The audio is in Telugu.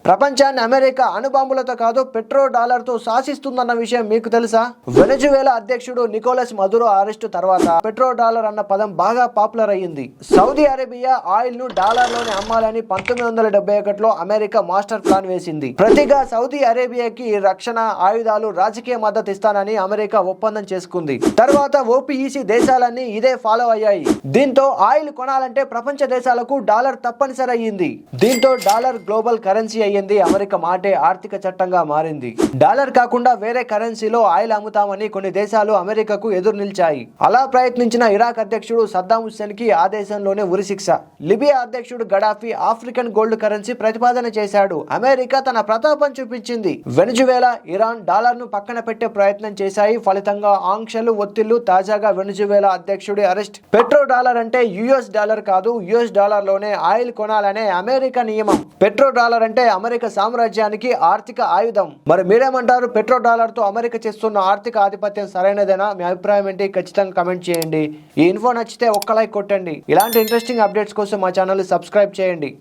ప్రపంచాన్ని అమెరికా అణుబాంబులతో కాదు పెట్రో డాలర్తో శాసిస్తుందన్న విషయం మీకు తెలుసా? వెనెజువేలా అధ్యక్షుడు నికోలస్ మదురో అరెస్టు తర్వాత పెట్రో డాలర్ అన్న పదం బాగా పాపులర్ అయ్యింది. సౌదీ అరేబియా ఆయిల్ ను డాలర్లోనే అమ్మాలని 1971లో అమెరికా మాస్టర్ ప్లాన్ వేసింది. ప్రతిగా సౌదీ అరేబియాకి రక్షణ, ఆయుధాలు, రాజకీయ మద్దతు ఇస్తానని అమెరికా ఒప్పందం చేసుకుంది. తర్వాత ఓపీఈసీ దేశాలన్నీ ఇదే ఫాలో అయ్యాయి. దీంతో ఆయిల్ కొనాలంటే ప్రపంచ దేశాలకు డాలర్ తప్పనిసరి అయ్యింది. దీంతో డాలర్ గ్లోబల్ కరెన్సీ అయ్యింది. అమెరికా మాటే ఆర్థిక చట్టంగా మారింది. డాలర్ కాకుండా వేరే కరెన్సీలో ఆయిల్ అమ్ముతామని కొన్ని దేశాలు అమెరికాకు ఎదురు నిలిచాయి. అలా ప్రయత్నించిన ఇరాక్ అధ్యక్షుడు సద్దాం హుస్సేన్ కి ఆ దేశంలోనే ఉరిశిక్ష. లిబియా అధ్యక్షుడు గడాఫీ ఆఫ్రికన్ గోల్డ్ కరెన్సీ ప్రతిపాదన చేశాడు. అమెరికా తన ప్రతాపం చూపించింది. వెనెజువేలా, ఇరాన్ డాలర్ ను పక్కన పెట్టే ప్రయత్నం చేశాయి. ఫలితంగా ఆంక్షలు, ఒత్తిళ్లు. తాజాగా వెనెజువేలా అధ్యక్షుడి అరెస్ట్. పెట్రో డాలర్ అంటే యుఎస్ డాలర్ కాదు, యుఎస్ డాలర్ లోనే ఆయిల్ కొనాలనే అమెరికా నియమం. పెట్రో డాలర్ అంటే అమెరికా సామ్రాజ్యానికి ఆర్థిక ఆయుధం. మరి మీరేమంటారు? పెట్రో డాలర్ తో అమెరికా చేస్తున్న ఆర్థిక ఆధిపత్యం సరైనదేనా? మీ అభిప్రాయం ఏంటి? ఖచ్చితంగా కమెంట్ చేయండి. ఈ ఇన్ఫో నచ్చితే ఒక్క లైక్ కొట్టండి. ఇలాంటి ఇంట్రెస్టింగ్ అప్డేట్స్ కోసం మా ఛానల్ సబ్స్క్రైబ్ చేయండి.